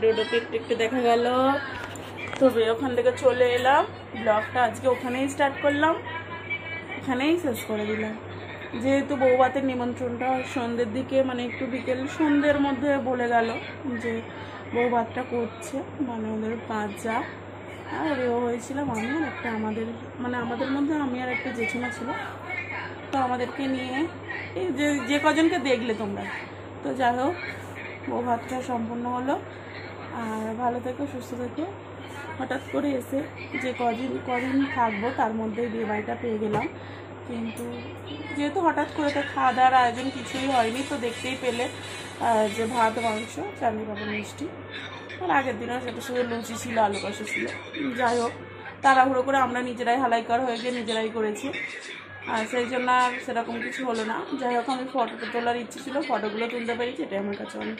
ভিডিওটাতে একটু একটু দেখা গেল। তবে ওখান থেকে চলে এলাম, ব্লগটা আজকে ওখানেই স্টার্ট করলাম, এখানেই শেষ করে দিলাম। যেহেতু বৌভাতের নিমন্ত্রণটা সন্ধ্যের দিকে, মানে একটু বিকেল সন্ধ্যের মধ্যে বলে গেল যে বৌভাতটা করছে, মানে ওদের বাচ্চা আর ওরেও হয়েছিলাম আমি আর একটা আমাদের মধ্যে আমি আর একটা জেঠিমা ছিল। তো আমাদেরকে নিয়ে এই যে কজনকে দেখলে তোমরা, তো যাই হোক বৌভাতটা সম্পূর্ণ হলো। আর ভালো থেকো, সুস্থ থেকো। হঠাৎ করে এসে যে কদিন থাকবো তার মধ্যেই বিয়ে বাড়িটা পেয়ে গেলাম, কিন্তু যেহেতু হঠাৎ করে তো খাওয়া দাওয়ার আয়োজন কিছুই হয়নি, তো দেখতেই পেলে যে ভাত, মাংস, চাটনি, পাঁপড়, মিষ্টি, আর আগের দিনও সেটা শুধু লুচি ছিল, আলু কষা ছিল। যাই হোক তাড়াহুড়ো করে আমরা নিজেরাই হালাইকার হয়ে গিয়ে নিজেরাই করেছি, আর সেই জন্য আর সেরকম কিছু হলো না। যাই হোক আমি ফটোটা তোলার ইচ্ছে ছিল, ফটোগুলো তুলতে পেরেছি, এটাই আমার কাছে অনেক।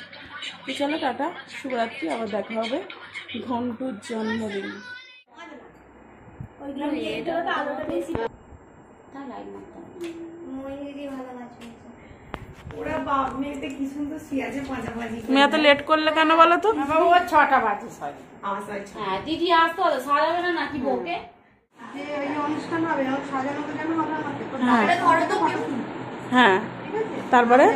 তো চলো টাটা, শুভরাত্রি, আবার দেখা হবে ঘন্টুর জন্মদিন। মেয়ে তো লেট করলে কেন বলো তো? 6টা বাজে। হ্যাঁ দিদি আসতে হবে, সাজাবে না নাকি বউকে? হ্যাঁ তারপরে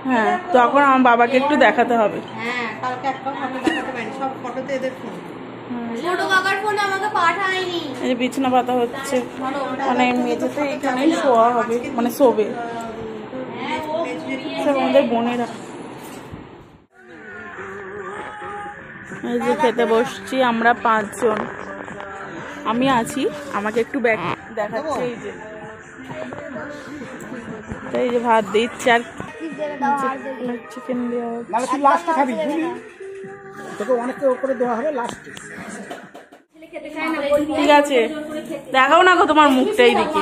হ্যাঁ তখন আমার বাবাকে একটু দেখাতে হবে। হ্যাঁ কালকে একটা ফটো দেখাতে পারি, সব ফটোতে এদের ফোন। ছোট কাকার ফোন আমাকে পাঠায়নি। এই যে বিছানা পাতা হচ্ছে, মানে মেঝেতে এখানেই শোয়া হবে, মানে শোবে সব আমাদের বোনেরা। এই যে খেতে বসছি আমরা 5 জন, আমি আছি, আমাকে একটু ব্যাগ দেখাচ্ছে। এই যে ভাত দিচ্ছে আর চিকেন দেওয়া ঠিক আছে। দেখাও না গো তোমার মুখটা এইদিকে।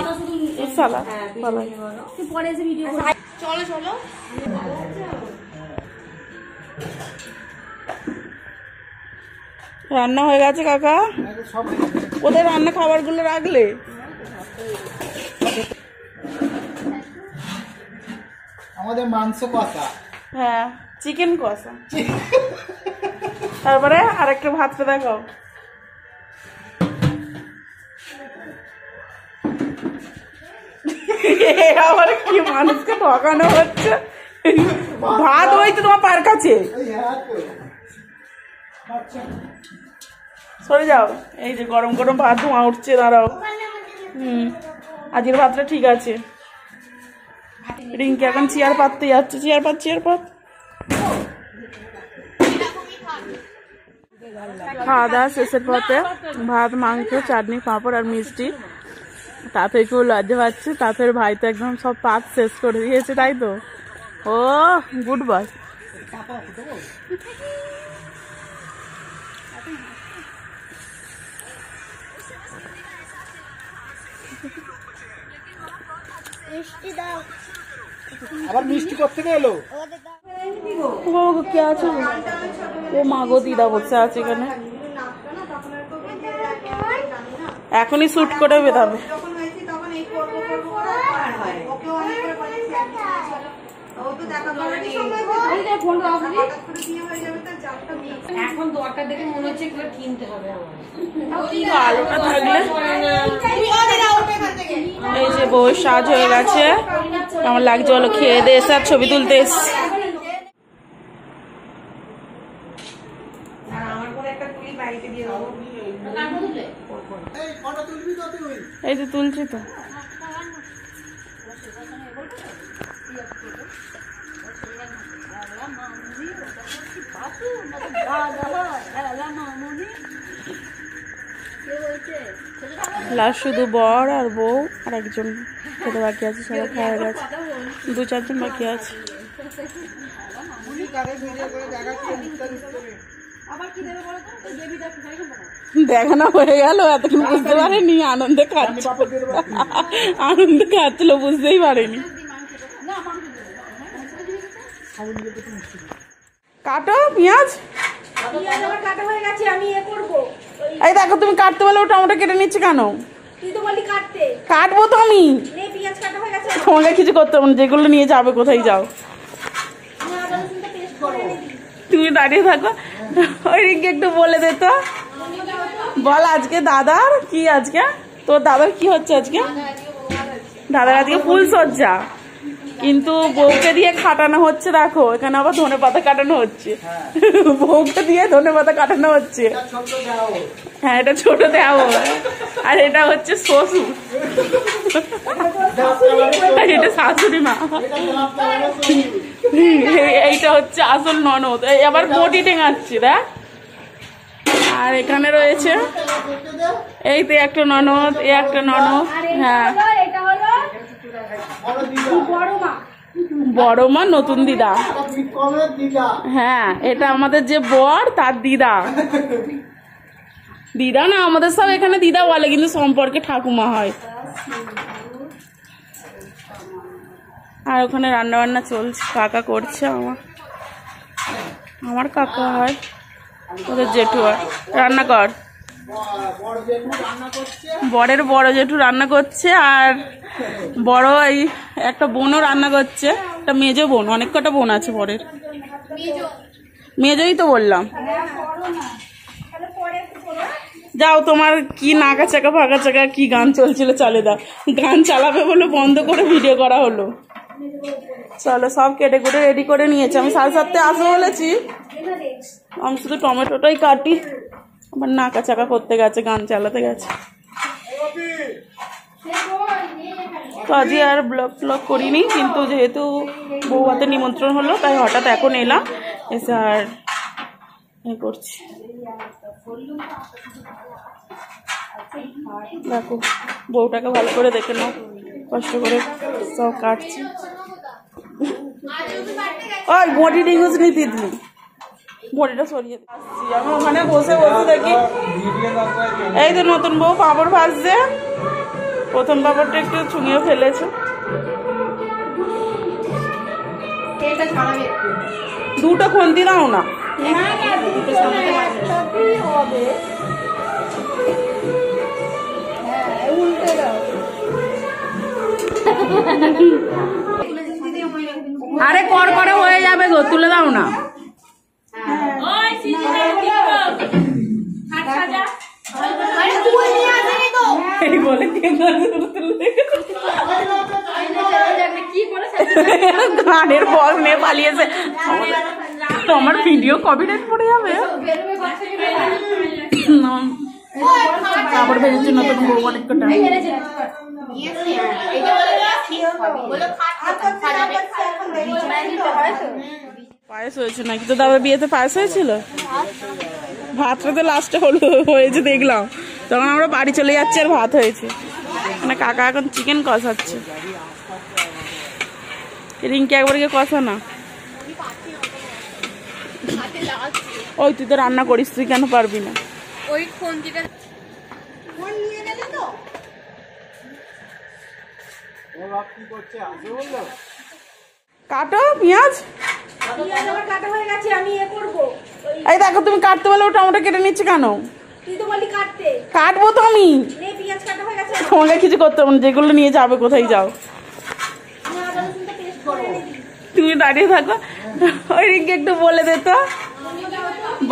রান্না হয়ে গেছে কাকা? কোথায় রান্না খাবারগুলো রাখলে? আমাদের মাংস কষা, হ্যাঁ চিকেন কষা। তারপরে আর একটা ভাতটা দেখাও। আবার কি মানুষকে ঠকানো হচ্ছে। ভাত ওই তো তোমার পার কাছে, সরে যাও। এই যে গরম গরম ভাত ধোঁয়া উঠছে, দাঁড়াও। আজকের ভাতটা ঠিক আছে। রিঙ্কি এখন চেয়ার পাততে যাচ্ছে, চেয়ার পাত। খাওয়া দাওয়া শেষের পথে ভাত, মাংস, চাটনি, পাঁপড় আর মিষ্টি। তাতে কেউ লজ্জা পাচ্ছে, তাদের ভাই তো একদম সব পাত শেষ করে দিয়েছে, তাই তো? ও গুড বয়। আবার মিষ্টি করতে গেলো। ও কে আছে? ও মা গো, দিদা বসে আছে এখানে, এখনই শুট করে বেরাবে। এখন দরকার দেখে মনে হচ্ছে এগুলো কিনতে হবে আলোটা থাকলে। এই যে বউ সাজ হয়ে গেছে, কেমন লাগছে বলো? খেয়ে দিয়ে এসে আর ছবি তুলতে এস। এই যে তুলছি তো। লাস্ট শুধু বর আর বউ আর একজন খেতে বাকি আছে, সবাই খাওয়া গেছে, 2-4 জন বাকি আছে। দেখানো হয়ে গেল, এতক্ষণ বুঝতে পারেনি, আনন্দে খাচ্ছিল, বুঝতেই পারেনি। কাটো পেঁয়াজ, এই দেখো তুমি কাটতে বলে টমেটো কেটে নিচ্ছে কেন? কাটবো তো আমি, তোমাকে কিছু করতে হবে না, যেগুলো নিয়ে যাবে কোথায় যাও। তুমি দাঁড়িয়ে থাকো, ওই রিঙ্কি একটু বলে দে তো, বল আজকে দাদার কি, আজকে তোর দাদার কি হচ্ছে আজকে? দাদার আজকে ফুল সজ্জা, কিন্তু বউকে দিয়ে খাটানো হচ্ছে। দেখো এখানে আবার ধনে পাতা কাটানো হচ্ছে, বউকে দিয়ে ধনে পাতা কাটানো হচ্ছে। হ্যাঁ, এটা ছোট দেওয়া, আর এটা হচ্ছে শ্বশুর, এটা শাশুড়ি মা, এইটা হচ্ছে আসল ননদ। আবার বটি টেঙাচ্ছি দেখ। আর এখানে রয়েছে এই তো একটা ননদ, এই একটা ননদ। হ্যাঁ, বড় মা, নতুন দিদা। হ্যাঁ, এটা আমাদের যে বর তার দিদা। দিদা না, আমাদের সব এখানে দিদা বলে, কিন্তু সম্পর্কে ঠাকুমা হয়। আর ওখানে রান্না বান্না চলছে, কাকা করছে। আমার কাকা হয়, ওদের জেঠু হয়। রান্না কর, বরের বড় জেঠু রান্না করছে, আর বড় এই একটা বোনও রান্না করছে, একটা মেজো বোন। অনেক কটা বোন আছে বরের, মেজোই তো বললাম। যাও, তোমার কি নাকা চাকা ফাঁকা চাকা কি গান চলছিল, চালে দাও। গান চালাবে বলে বন্ধ করে ভিডিও করা হলো। চলো, সব কেটে কুটে রেডি করে নিয়েছি। আমি 7:30 আসবো বলেছি, আমি শুধু টমেটোটাই কাটি। আবার নাকা চাকা করতে গেছে, গান চালাতে গেছে। তো আজকে আর ব্লগ ফ্লগ করিনি, কিন্তু যেহেতু বউ হাতে নিমন্ত্রণ হলো, তাই হঠাৎ এখন এলাম, এসে আর করছি। দেখো, বউটাকে ভালো করে দেখে নাও, কষ্ট করে সব কাটছি। ওই বডি ডিঙ্গুস নিয়ে দিদি, বডিটা সরিয়ে আসছি। আমি ওখানে বসে বসে দেখি এই তো নতুন বউ পাঁপড় ভাজছে। প্রথম পাঁপড়টা একটু ছুঁয়ে ফেলেছে। দুটো খুন্তি দাও না, আরে কর করে হয়ে যাবে গো, তুলে দাও না। গানের বল নিয়ে পালিয়েছে, তোমার ভিডিও কপিরাইট পড়ে যাবে। আবার বেরিয়েছে নতুন বউ, অনেক কটা। পায়েস হয়েছে নাকি? তো দাদার বিয়েতে পায়েস হয়েছিল? ভাতটা তো লাস্টে হয়েছে দেখলাম, তখন আমরা বাড়ি চলে যাচ্ছি আর ভাত হয়েছে। মানে কাকা এখন চিকেন কষাচ্ছে। রিঙ্কি একবার গিয়ে কষা না। ওই তুই তো রান্না করিস, তুই কেন পারবি না? ওই খন্তিটা কাটো পেঁয়াজ। এই দেখো, তুমি কাটতে বলে টমেটো কেটে নিচ্ছে কেন? কাটবো তো আমি, তোমাকে কিছু করতে হবে না, যেগুলো নিয়ে যাবে কোথায় যাও। তুমি দাঁড়িয়ে থাকো, ওই রিঙ্কি একটু বলে দে তো,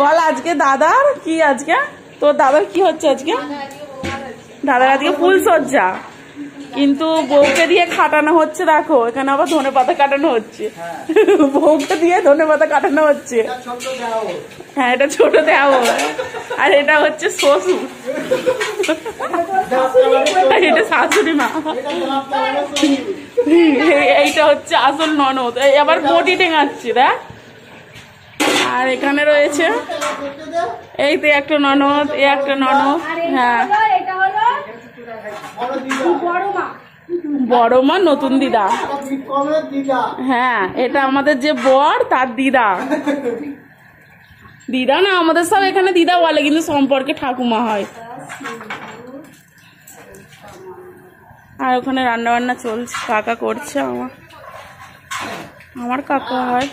বল আজকে দাদার কি, আজকে তোর দাদার কি হচ্ছে আজকে? দাদার আজকে ফুল সজ্জা, কিন্তু বউকে দিয়ে খাটানো হচ্ছে। দেখো এখানে আবার ধনে পাতা কাটানো হচ্ছে, বউকে দিয়ে ধনে পাতা কাটানো হচ্ছে। হ্যাঁ, এটা ছোট দেওয়া, আর এটা হচ্ছে শ্বশুর, এটা শাশুড়ি মা, এইটা হচ্ছে আসল ননদ। আবার বটি টেঙাচ্ছি দেখ। আর এখানে রয়েছে এই তো একটা ননদ, এই একটা ননদ। হ্যাঁ, বড় মা, নতুন দিদা। হ্যাঁ, এটা আমাদের যে বর তার দিদা। দিদা না, আমাদের সব এখানে দিদা বলে, কিন্তু সম্পর্কে ঠাকুমা হয়। আর ওখানে রান্না বান্না চলছে, কাকা করছে। আমার কাকা হয়,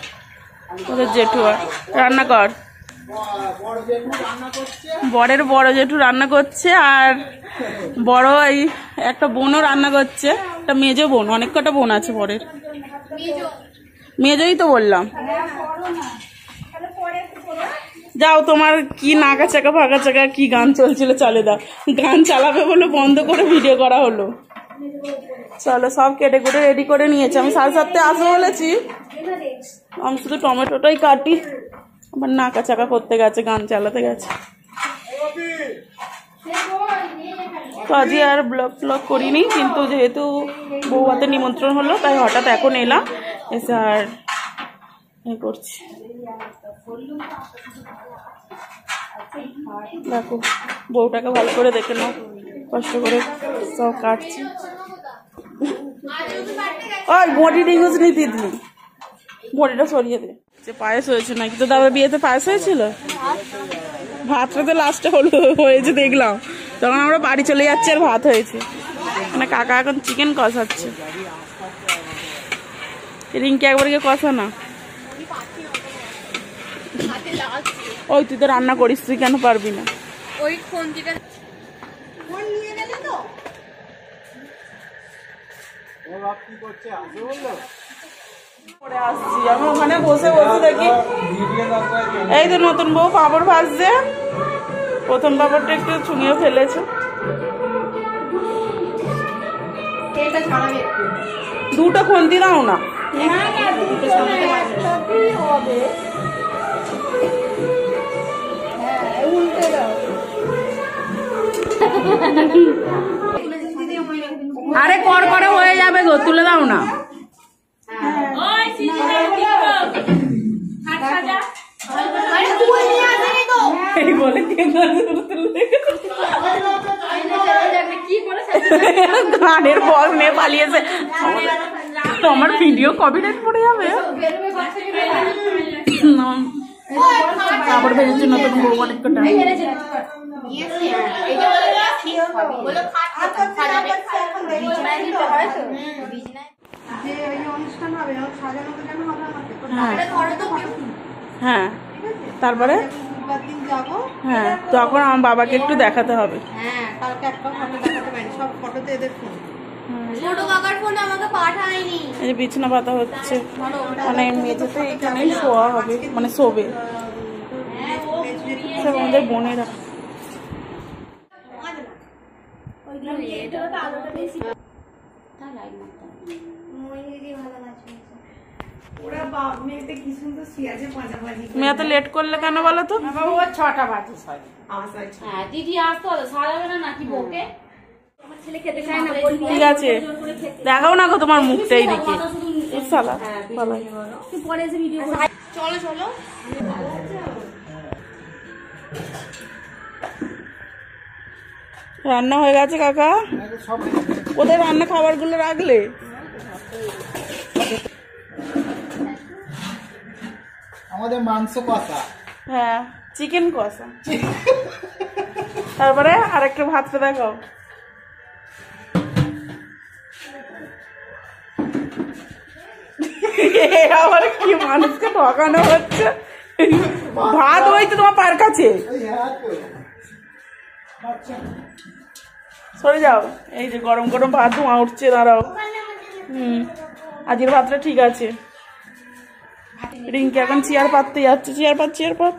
ওদের জেঠু হয়। রান্না কর, বরের বড় জেঠু রান্না করছে, আর বড় এই একটা বোনও রান্না করছে, একটা মেজো বোন। অনেক কটা বোন আছে বরের, মেজোই তো বললাম। যাও, তোমার কি নাকা চাকা ফাঁকা চাকা কি গান চলছিল চলে দাও। গান চালাবে বলে বন্ধ করে ভিডিও করা হলো। চলো, সব কেটে কুটে রেডি করে নিয়েছি। আমি 7:30 আসবো বলেছি, আমি শুধু টমেটোটাই কাটি। আবার নাকা চাকা করতে গেছে, গান চালাতে গেছে। তো আজকে আর ব্লগ করিনি, কিন্তু যেহেতু বউ ভাতের নিমন্ত্রণ হলো তাই হঠাৎ এখন এলাম, এসে আর করছি। দেখো, বউটাকে ভালো করে দেখে নাও, কষ্ট করে সব কাটছি। ওই বডি ডিঙ্গুস নিতে দিলি, বডিটা সরিয়ে দে। যে পায়েস হয়েছে নাকি? তো দাদা বিয়েতে পায়েস হয়েছিল? ভাতটা তো লাস্টে হয়েছে দেখলাম, তখন আমরা বাড়ি চলে যাচ্ছি আর ভাত হয়েছে। মানে কাকা এখন চিকেন কষাচ্ছে। রিঙ্কি একবার গিয়ে কষা না। ওই তুই তো রান্না করিস, তুই কেন পারবি না? ওই খন্তিটা ফোন নিয়ে গেলে তো আসছি আমি ওখানে বসে বসে দেখি এই তো নতুন বউ পাঁপড় ভাজছে। প্রথম পাঁপড়টা একটু ছুঁয়ে ফেলেছে। দুটো খন্তি দাও না। আরে কর করে হয়ে যাবে গো, তুলে দাও না। গানের বল নিয়ে পালিয়েছে। আমার ভিডিও কপিরাইট পড়ে যাবে। কাপড় ভেজেছে নতুন বউ অনেকটা। হ্যাঁ, তারপরে হ্যাঁ তখন আমার বাবাকে একটু দেখাতে হবে। হ্যাঁ, কালকে একটা ফটো দেখাতে পারি, সব ফটোতে এদের ফোন। ছোট কাকার ফোন আমাকে পাঠায়নি। এই যে বিছানা পাতা হচ্ছে, মানে মেঝেতে এখানেই শোয়া হবে, মানে শোবে সব আমাদের বোনেরা। মেয়ে তো লেট করলে কেন বলো তো? 6টা বাজে। হ্যাঁ, দিদি আসতে হবে, সারাবে না নাকি বউকে? ঠিক আছে, দেখাও না গো তোমার মুখটাই দিকে। চলো চলো, রান্না হয়ে গেছে কাকা? কোথায় রান্না খাবার গুলো রাখলে? আমাদের মাংস কষা। হ্যাঁ, চিকেন কষা। তারপরে আর একটু ভাতটা দেখাও। আবার কি মানুষকে ঠকানো হচ্ছে। ভাত হয়েছে তোমার পায়ের কাছে, সরে যাও। এই যে গরম গরম ভাত ধোঁয়া উঠছে, দাঁড়াও। আজকের ভাতটা ঠিক আছে। রিঙ্কি এখন চেয়ার পাততে যাচ্ছে। চেয়ার পাত।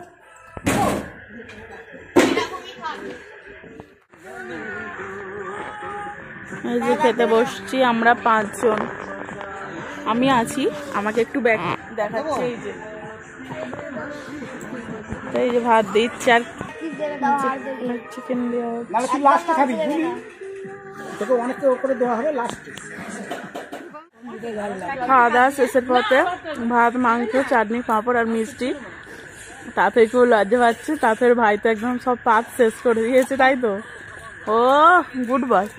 এই যে খেতে বসছি আমরা 5 জন। আমি আছি, আমাকে একটু ব্যাগ দেখাচ্ছে। এই যে ভাত দিচ্ছে আর চিকেন দেওয়া। খাওয়া দাওয়া শেষের পথে ভাত, মাংস, চাটনি, পাঁপড় আর মিষ্টি। তাতে একটু লজ্জা পাচ্ছে, তাতে ভাই তো একদম সব পাত শেষ করে দিয়েছে, তাই তো? ও গুড বয়।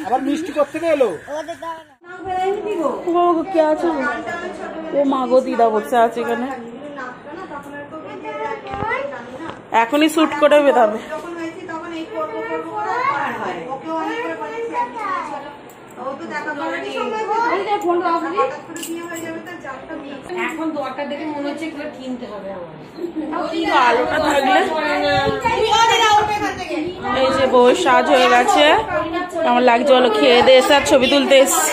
আবার মিষ্টি করতে গেলো। কে আছে? ও মাগো, দিদা বসে আছে এখানে। এখনই শুট করে বেরাবে। এখন দরকার দেখে মনে হচ্ছে কিনতে হবে। আলোটা থাকলে এই যে বউ সাজ হয়ে গেছে, আমার লাগছে বলো, খেয়ে দিয়ে এসে আর ছবি তুলতে এসছি।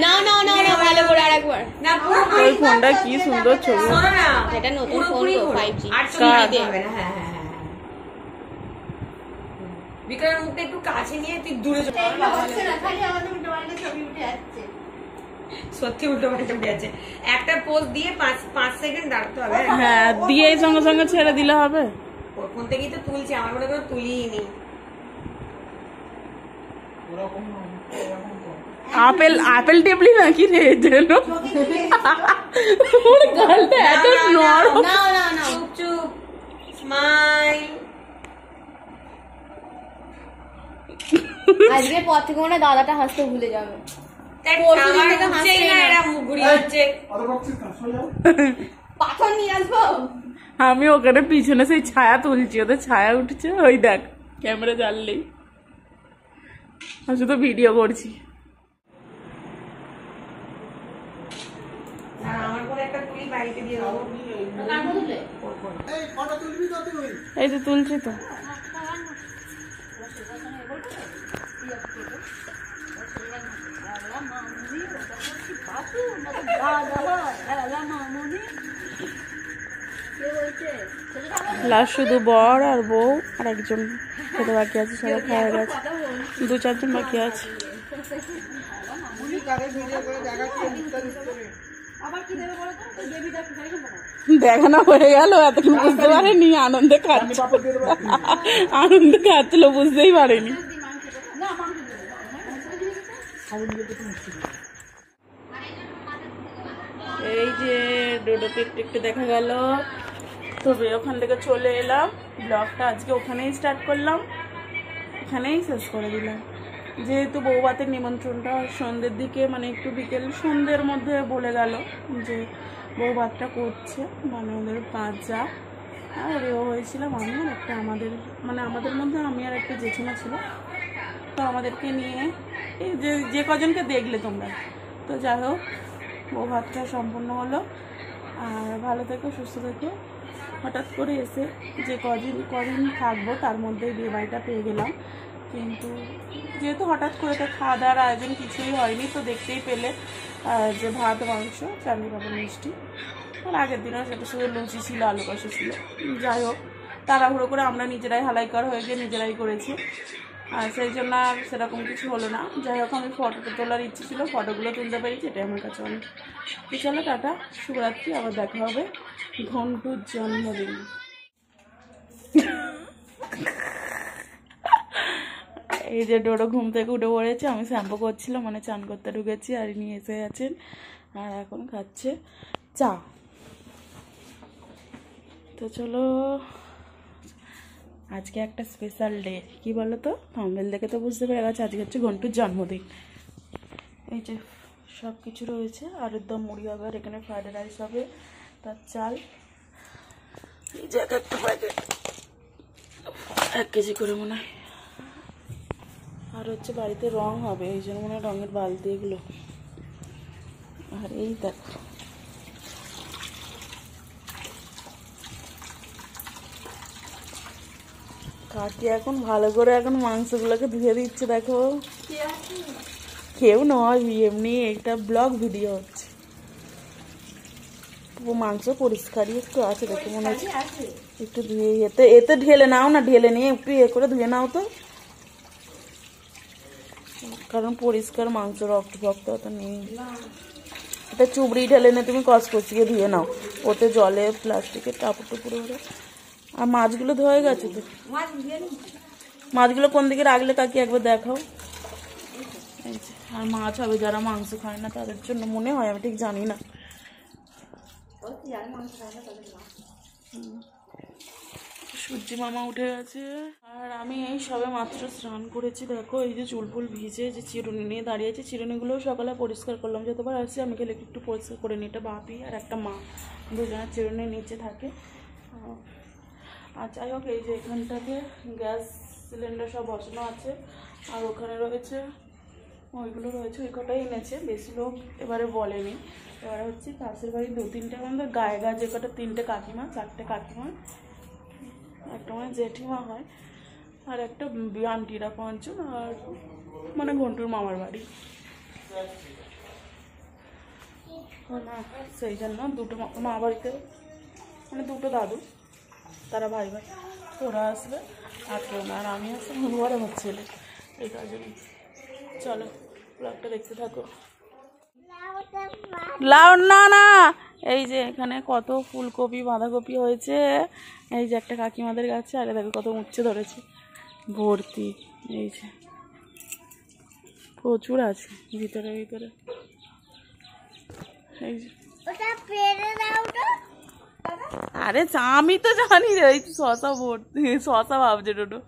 না না না না ভালো করে আরেকবার না পুরো ওই ফোনটা কি সুন্দর ছবি। শোনো না, এটা নতুন ফোন তো 5G আর ছবি দিতে হবে না। হ্যাঁ হ্যাঁ হ্যাঁ বিক্রমের মুখটা একটু কাছে নিয়ে তুই দূরে চলে সত্যি উল্টো পাল্টা উঠে যাচ্ছে। একটা পোজ দিয়ে 5 সেকেন্ড দাঁড়াতে হবে। হ্যাঁ, দিয়ে সঙ্গে সঙ্গে ছেড়ে দিলে হবে। ওর ফোন থেকেই তো তুলছে, আমার মনে করে তুলিই নি। ওরকম আপেল টেপলি নাকি রে যেন, ওর গালটা এত নরম। না না না চুপ চুপ স্মাইল। আজকের পর থেকে মনে হয় দাদাটা হাসতে ভুলে যাবে। আমার হাসছেই না, এরা মুখ ঘুরিয়ে হচ্ছে। অত বকছিস না, সোজা পাথর নিয়ে আসবো। আমি ওখানে পিছনে সেই ছায়া তুলছি, ওদের ছায়া উঠছে, ওই দেখ ক্যামেরা জ্বাললেই। আমি শুধু ভিডিও করছি। আমার করে একটা তুলি বাড়িতে দিয়ে দেবো। এই ফটো তুলবি তো তুই। এই যে তুলছি তো। লাস্ট শুধু বর আর বউ আর একজন খেতে বাকি আছে, সবাই খাওয়া গেছে, 2-4 জন বাকি আছে। দেখানো হয়ে গেল, এতক্ষণ বুঝতে পারেনি, আনন্দে খাচ্ছিল, আনন্দে খাচ্ছিল, বুঝতেই পারেনি। এই যে ডোডোকে একটু দেখা গেল, তবে ওখান থেকে চলে এলাম। ব্লগটা আজকে ওখানেই স্টার্ট করলাম, এখানেই শেষ করে দিলাম। যেহেতু বৌভাতের নিমন্ত্রণটা সন্ধ্যের দিকে, মানে একটু বিকেল সন্ধ্যের মধ্যে বলে গেল যে বৌভাতটা করছে, মানে ওদের 5 যা আর এও হয়েছিলাম, আমি আর একটা আমাদের মধ্যে আমি আর একটা জেঠিমা ছিল। তো আমাদেরকে নিয়ে এই যে কজনকে দেখলে তোমরা, তো যাই হোক বৌভাতটা সম্পূর্ণ হলো। আর ভালো থেকো, সুস্থ থেকো। হঠাৎ করে এসে যে কদিন থাকবো তার মধ্যেই বিয়ে বাড়িটা পেয়ে গেলাম, কিন্তু যেহেতু হঠাৎ করে তো খাওয়া দাওয়ার আয়োজন কিছুই হয়নি, তো দেখতেই পেলে যে ভাত, মাংস, চাটনি, পাঁপড়, মিষ্টি, আর আগের দিনও সেটা শুধু লুচি ছিল, আলু কষা ছিল। যাই হোক তাড়াহুড়ো করে আমরা নিজেরাই হালাইকার হয়ে গিয়ে নিজেরাই করেছি, আর সেই জন্য আর সেরকম কিছু হলো না। যাই হোক আমি ফটোটা তোলার ইচ্ছে ছিল, ফটোগুলো তুলতে পেরেছি, এটাই আমার কাছে অনেক। তো চলো টাটা, শুভরাত্রি, আবার দেখা হবে ঘন্টুর জন্মদিন। এই যে ডোডো ঘুম থেকে উঠে পড়েছে, আমি শ্যাম্পু করছিলাম, মানে চান করতে ঢুকেছি, আর ইনি এসে গেছেন আর এখন খাচ্ছে চা। তো চলো, আজকে একটা স্পেশাল ডে, কি বলো তো, থাম্বনেল দেখে তো বুঝতে পেরে গেছে আজকে হচ্ছে ঘন্টুর জন্মদিন। এই যে সব কিছু রয়েছে, আলুর দম, মুড়ি হবে, আর এখানে ফ্রাইড রাইস হবে, তার চাল, এই যে একটা প্যাকেট 1 কেজি করে মনে হয়, আর হচ্ছে বাড়িতে রং হবে, এই জন্য মনে হয় রঙের বালতি এগুলো। আর এই দেখো কাকি এখন ভালো করে এখন মাংসগুলোকে ধুয়ে দিচ্ছে, দেখো কেউ নয়, এমনি একটা ব্লগ ভিডিও হচ্ছে। মাংস পরিষ্কারই একটু আছে, দেখো মনে হচ্ছে একটু ধুয়ে এতে ঢেলে নাও না, ঢেলে নিয়ে একটু করে ধুয়ে নাও তো, কারণ পরিষ্কার মাংস রক্ত অত নেই। এটা চুবড়ি ঢেলে নিয়ে তুমি কচকচিয়ে ধুয়ে নাও, ওতে জলে প্লাস্টিকের টাপড় টুপুরে ভরে। আর মাছগুলো ধোয়া গেছে তো, মাছগুলো কোন দিকে রাখলে কাকি একবার দেখাও। আর মাছ হবে যারা মাংস খায় না তাদের জন্য মনে হয়, আমি ঠিক জানি না। সূর্যি মামা উঠে গেছে, আর আমি এই সবে মাত্র স্নান করেছি। দেখো এই যে চুল ফুল ভিজে, যে চিরুনি নিয়ে দাঁড়িয়েছে, চিরুনিগুলোও সকালে পরিষ্কার করলাম, যতবার আসছি আমি গেলে একটু পরিষ্কার করে নিই। এটা বাপি আর একটা মা, দুজনের চিরুনি নিচে থাকে। আর যাই হোক এই যে এখানটাতে গ্যাস সিলিন্ডার সব বসানো আছে, আর ওখানে রয়েছে ওইগুলো রয়েছে, ওই কটাই এনেছে, বেশি লোক এবারে বলেনি। এবারে হচ্ছে পাশের বাড়ি 2-3টে আমাদের গায়ে যে কটা 3টে কাকিমা, 4টে কাকিমা, একটা মানে জেঠিমা হয় আর একটা আন্টিরা 5 জন, আর মানে ঘন্টুর মামার বাড়ি। না সেই জন্য দুটো মা বাড়িতে মানে দুটো দাদু, তারা ভাই ভাই, ওরা আসবে আর কেউ না, আর আমি আসবো ঘর আমার ছেলে, এই কাজে। চলো ব্লগটা দেখতে থাকো। লাউ না না, এই যে এখানে কত ফুলকপি বাঁধাকপি হয়েছে, এই যে একটা কাকিমাদের গাছে, আর দেখো কত উচ্ছে ধরেছে ভর্তি, এই যে প্রচুর আছে ভিতরে ভিতরে। এই যে আরে আমি তো জানি রে, এই শশা ভর্তি, শশা ভাবছে টোটো।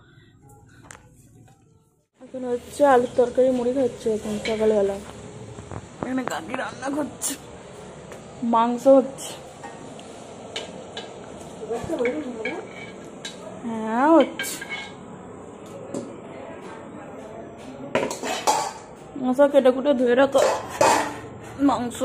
এখন হচ্ছে আলুর তরকারি মুড়ি খাচ্ছে এখন সকালবেলা। এখানে কাকি রান্না করছে, মাংস হচ্ছে। হ্যাঁ হচ্ছে, মশা কেটে কুটে ধুয়ে রাখো মাংস।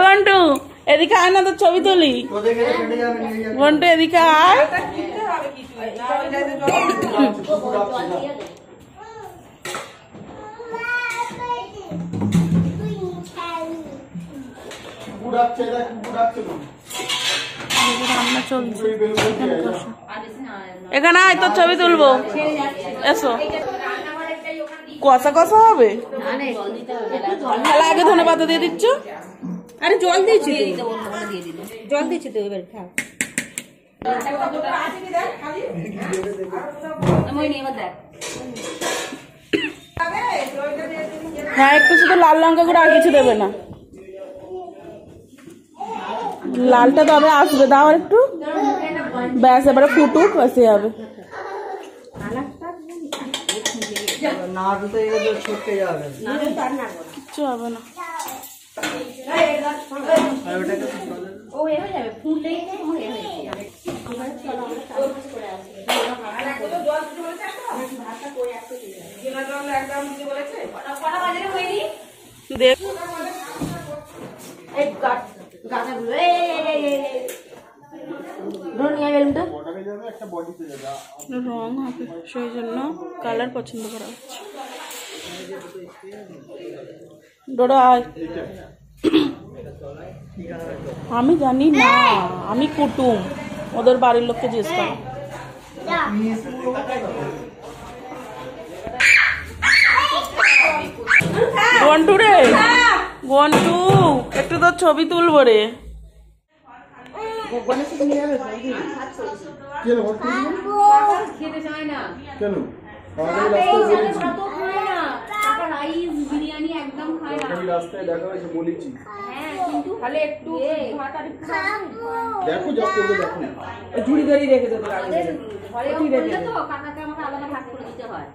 ঘন্টু এদিকে আয় না, তোর ছবি তুলি। ঘন্টু এদিকে আয়। রান্না চলছে, এখানে আয়, তোর ছবি তুলবো, এসো। কষা কষা হবে, তাহলে আগে ধনে পাতা দিয়ে দিচ্ছ। আরে জল দিয়েছি, জল দিয়েছি তো, এবার থাক। হ্যাঁ একটু শুধু লাল লঙ্কা করে, আর কিছু দেবে না। লালটা তবে আসবে, দাও আর একটু, ব্যাস এবারে ফুটুক, এসে যাবে। কিচ্ছু হবে না। দেখ রং হবে, সেই জন্য কালার পছন্দ করা হচ্ছে। ডোডো আয়। আমি জানি না, আমি কুটুম, ওদের বাড়ির লোককে জিজ্ঞেস কর। গন্টু রে, গন্টু একটু তোর ছবি তুলবো রে। খেতে চায় না কেন? বিরিয়ানি একদম খায় না। আমি রাস্তায় দেখা হয়েছে বলেছি। হ্যাঁ কিন্তু তাহলে একটু ভাত আর একটু দেখো যা করবে দেখো। ঝুড়ি ধরি রেখে দেবো, ঘরে বললে তো কাকাকে আমাকে আলাদা ভাগ করে দিতে হয়।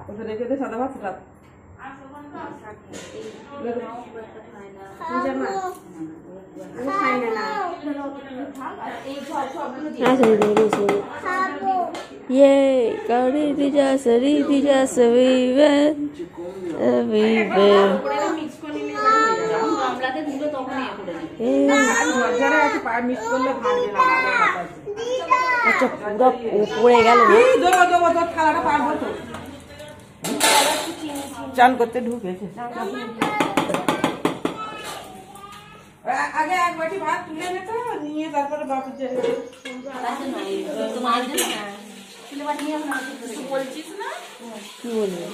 ওটা রেখে দে, সাদা ভাত রাখ। ये करी दिजा सरी दिजा सवीवन अवीवे গামলাতে দিলে তখন ইয়ে করে দিই। মিক্স করলে ভাজবে না। আচ্ছা পুরো পড়ে গেল না। দেবো দেবো, তোর থালাটা পারবো তো। চান করতে ঢুকেছে। আগে এক বাটি ভাত তুলে নে তো, নিয়ে তারপরে বাবু বলছিস না, কি বলবো,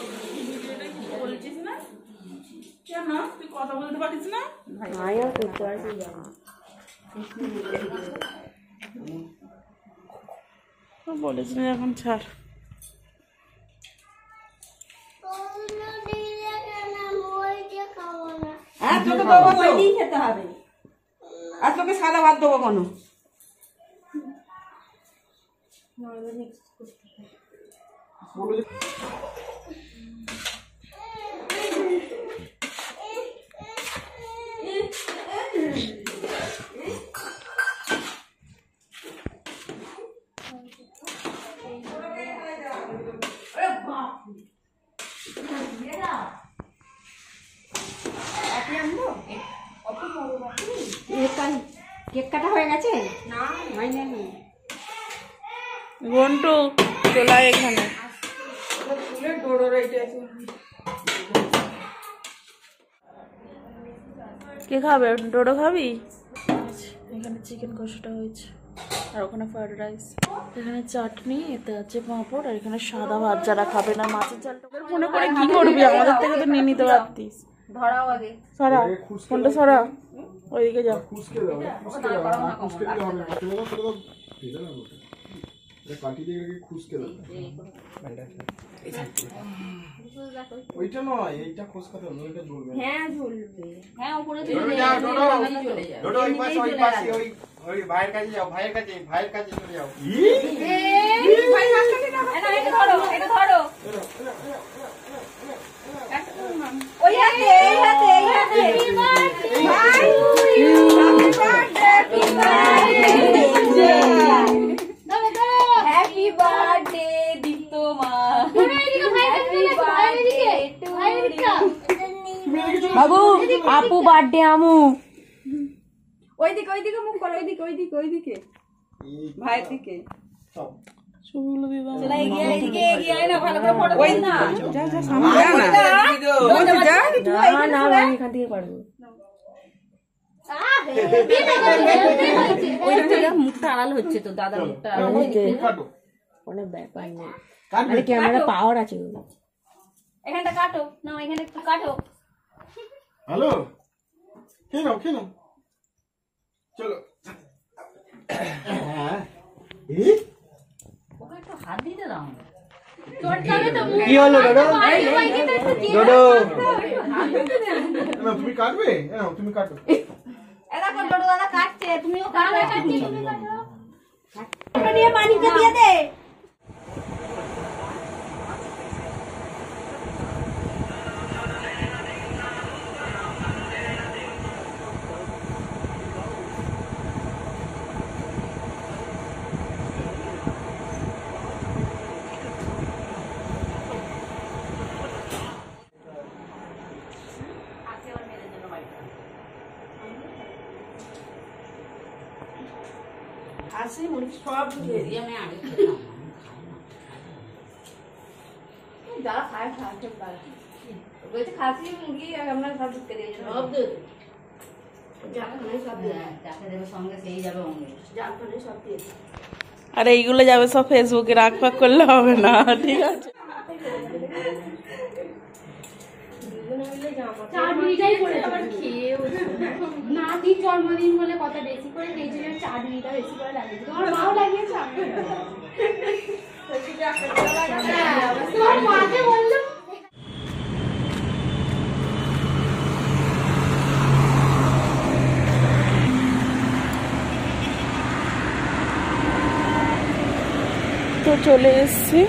বলছিস না কেন, তুই কথা বলতে পারিস না? বলিস না এখন, ছাড়। হ্যাঁ তোকে দেবো, খেতে হবে। আর তোকে সাদা ভাত দেবো কোনো। কেক কাটা হয়ে গেছে? না হয়নি। ঘন্টু চলে আয় এখানে। ফুলের ডোরোর এইটা আছে। কে খাবে? ডোডো খাবি? এখানে চিকেন কষাটা হয়েছে, আর ওখানে ফ্রাইড রাইস, এখানে চাটনি, এতে আছে পাঁপড়, আর এখানে সাদা ভাত। যারা খাবে না মাছের ঝালটা ফোনে করে কি করবি? আমাদের থেকে তো নিয়ে নিতে পারতিস। ধরাও আগে। সরা ফোনটা, সরা ওইদিকে যাও। খুশকে দাও, খুশকে দাও, খুশকে দিলে হবে না। তুমি তো সেটা তো দিলে না ওটা। এটা কাটি দিয়ে রেখে খুশকে দাও। ওইটা নয়, এইটা খুশকাতে হবে, ওইটা জ্বলবে। হ্যাঁ ঝুলবে। হ্যাঁ উপরে ডোডো চলে যাও, যাবে। ডোডো। ডোডো ওই পাশে ওই ভাইয়ের কাছে যাও, ভাইয়ের কাছে চলে যাও। ভাই হাত কাটে না। এটা ধরো, এটা ধরো। ওই হাতে, এই হাতে, এই হাতে। হ্যাপি বার্থডে দীপ্ত মা। বাবু আপু বার্থডে আমু। ওইদিকে ওইদিকে মুখ করো, ওইদিকে ওইদিকে ওইদিকে ভাইয়ের দিকে। ছবিগুলো দিয়ে দাও। এগিয়ে এদিকে এগিয়ে আয় না, ভালো করে ফটো তুল না। যা যা সামনে যা না। না না আমি এখান থেকে পারবো। মুখটা আড়াল হচ্ছে তো, দাদার মুখটা আড়াল হচ্ছে। কাটো। কোনো ব্যাপার নেই, কাটবে। ক্যামেরা পাওয়ার আছে। এখানটা কাটো না, এখানে একটু কাটো। হ্যালো, খেয়ে নাও, খেয়ে নাও। চলো। এই একটু হাত দিতে দাও। কি হলো ডোডো? ডোডো না, তুমি কাটবে? না, তুমি কাটো। এটা কোন বড় দাদা কাটছে, তুমিও কাটো। কাটছি, তুমি কাটো। ওটা নিয়ে পানিতে দিয়ে দে। আসি মুড়ি সব দিয়ে দিই আমি আগে। যারা খায় খায় খেতে পারে। বলছে খাসি মুরগি আমরা সব ঢুকে দিয়ে যাবো। সব দিয়ে জাফরানি সব দিয়ে যাকে দেবে সঙ্গে সেই যাবে অঙ্গে। জাফরানি সব দিয়ে। আর এইগুলো যাবে সব ফেসবুকে, রাগ ফাগ করলে হবে না, ঠিক আছে? চাটনিটাই করে আবার খেয়েও নাতির জন্মদিন বলে কত বেশি করে এই জন্য চাটনিটা বেশি করে লাগিয়েছে। তোমার মাও লাগিয়েছে? তোমার মাকে বললাম তো চলে এসছি,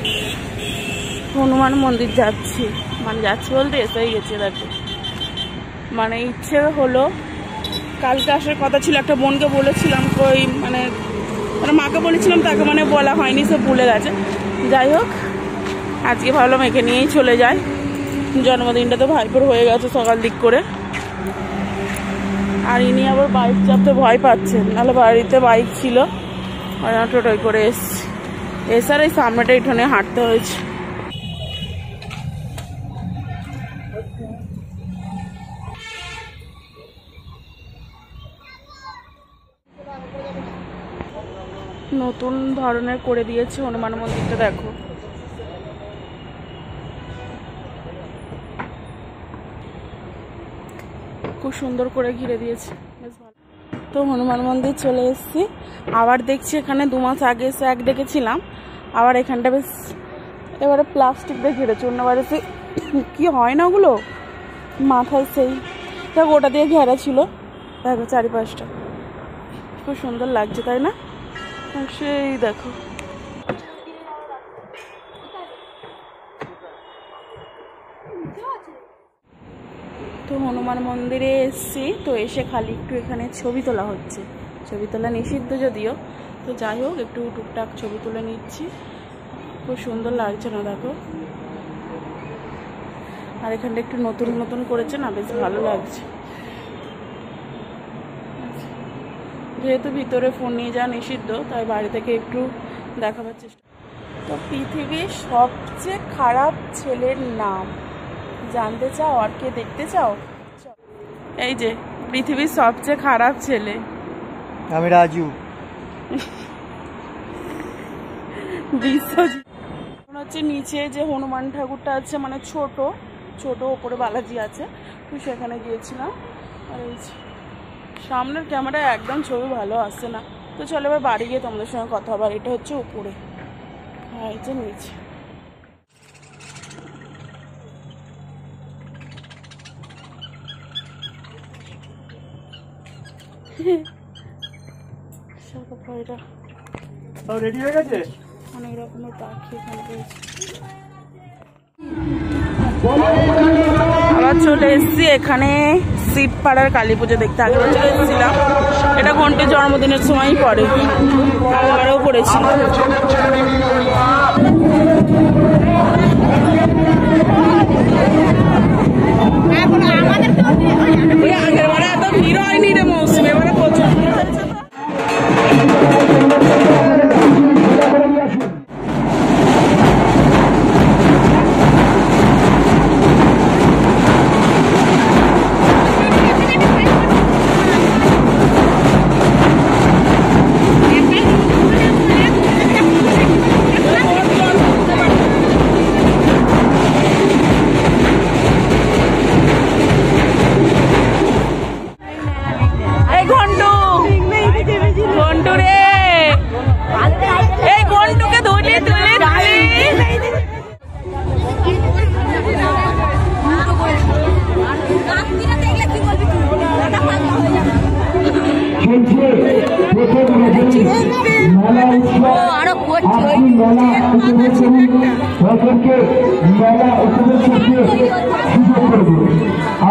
হনুমান মন্দির যাচ্ছি। মানে যাচ্ছি বলতে এসেই গেছি। দেখো মানে ইচ্ছে হলো, কালকে আসার কথা ছিল, একটা বোনকে বলেছিলাম, কই মানে মানে মাকে বলেছিলাম, তাকে মানে বলা হয়নি, সে ভুলে গেছে। যাই হোক আজকে ভাবলাম একে নিয়েই চলে যায়। জন্মদিনটা তো ভাইপোর হয়ে গেছে সকাল দিক করে, আর ইনি আবার বাইক চাপতে ভয় পাচ্ছেন, নাহলে বাড়িতে বাইক ছিল, টোটোয় করে এসছি। এসার এই সামনেটা এখানে হাঁটতে হয়েছে। নতুন ধরনের করে দিয়েছে হনুমান মন্দিরটা, দেখো খুব সুন্দর করে ঘিরে দিয়েছে, বেশ ভালো। তো হনুমান মন্দির চলে এসেছি। আবার দেখছি এখানে 2 মাস আগে এসে এক দেখেছিলাম, আবার এখানটা বেশ এবারে প্লাস্টিক দিয়ে ঘিরেছে। অন্য বাড়িতে কি হয় না ওগুলো মাথায়, সেই দেখো ওটা দিয়ে ঘেরা ছিল, দেখো চারিপাশটা খুব সুন্দর লাগছে, তাই না? সেই দেখো তো হনুমান মন্দিরে এসছি। তো এসে খালি একটু এখানে ছবি তোলা হচ্ছে, ছবি তোলা নিষিদ্ধ যদিও, তো যাই হোক একটু টুকটাক ছবি তুলে নিচ্ছি। খুব সুন্দর লাগছে না দেখো, আর এখানটা একটু নতুন নতুন করেছে না, বেশ ভালো লাগছে। যেহেতু ভিতরে ফোন নিয়ে যাওয়া নিষিদ্ধ, তাই বাড়ি থেকে একটু দেখাবার চেষ্টা। তো পৃথিবীর সবচেয়ে খারাপ ছেলের নাম জানতে চাও আর কে দেখতে চাও? এই যে পৃথিবীর সবচেয়ে খারাপ ছেলে, আমি রাজু। বিশ্বজিৎ। হচ্ছে নিচে যে হনুমান ঠাকুরটা আছে, মানে ছোট ছোট, ওপরে বালাজি আছে, তো সেখানে গিয়েছিলাম। আর এই সামনের ক্যামেরায় একদম ছবি ভালো আসছে না। তো চলো এবার বাড়ি গিয়ে তোমাদের সঙ্গে কথা হবে। এটা হচ্ছে উপরে, আর এই যে নিচে। রেডি হয়ে গেছে? অনেক রকমের পাখি এখানে রয়েছে। আবার চলে এসছি এখানে শিবপাড়ার কালী পুজো দেখতে। আগের বছর এসেছিলাম, এটা ঘন্টের জন্মদিনের সময়ই পড়ে, আগেবারেও পড়েছি। আগেরবারে এত ভিড় হয়নি রে মৌসুমে, এবারে প্রচুর।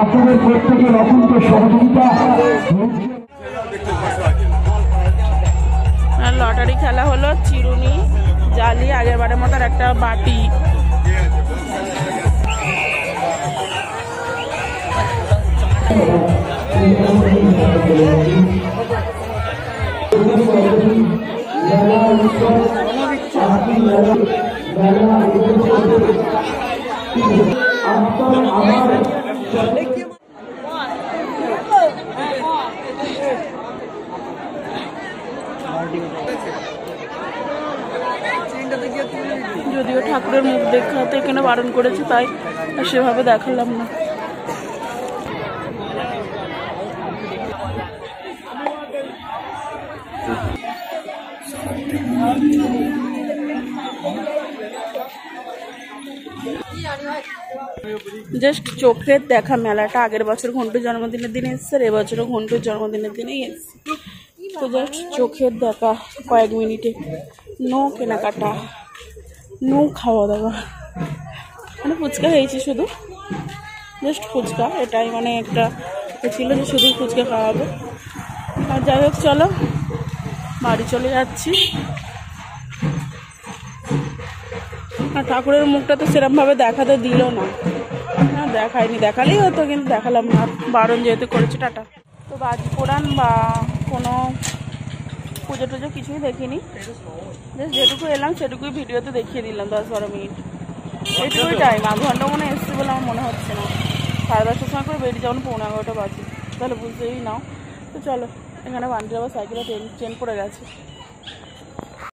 আপনাদের প্রত্যেকের অকুণ্ঠ সহযোগিতা। লটারি খেলা হলো, চিরুনি, জালি, আগের বারের মতো একটা বাটি। যদিও ঠাকুরের মুখ দেখাতে এখানে বারণ করেছে, তাই সেভাবে দেখালাম না। জাস্ট চোখের দেখা মেলাটা। আগের বছর ঘন্টুর জন্মদিনের দিনে এসছে, আর এবছরও ঘন্টুর জন্মদিনের দিনেই এসছে। তো জাস্ট চোখের দেখা কয়েক মিনিটে, নো কেনাকাটা, নো খাওয়া দাওয়া, মানে ফুচকা হয়েছে শুধু, জাস্ট ফুচকা। এটাই মানে একটা ছিল যে শুধু ফুচকা খাওয়াবো। আর যাই হোক, চলো বাড়ি চলে যাচ্ছি। আর ঠাকুরের মুখটা তো সেরকমভাবে দেখাতে দিল না, দেখায়নি, দেখালেই হতো, কিন্তু দেখালাম না, বারণ যেহেতু করেছে। টাটা। তো বাজি পোড়ান বা কোনো পুজো টুজো কিছুই দেখিনি, জাস্ট যেটুকু এলাম সেটুকুই ভিডিওতে দেখিয়ে দিলাম, 10-12 মিনিট, এইটুকুই টাইম। আধ ঘন্টা মনে এসছে বলে আমার মনে হচ্ছে না। 10:30টার সময় করে বেরিয়ে যাবো, 11:15 বাজে, তাহলে বুঝতেই নাও। তো চলো, এখানে বান্ডির আবার সাইকেলে চেন পড়ে গেছে।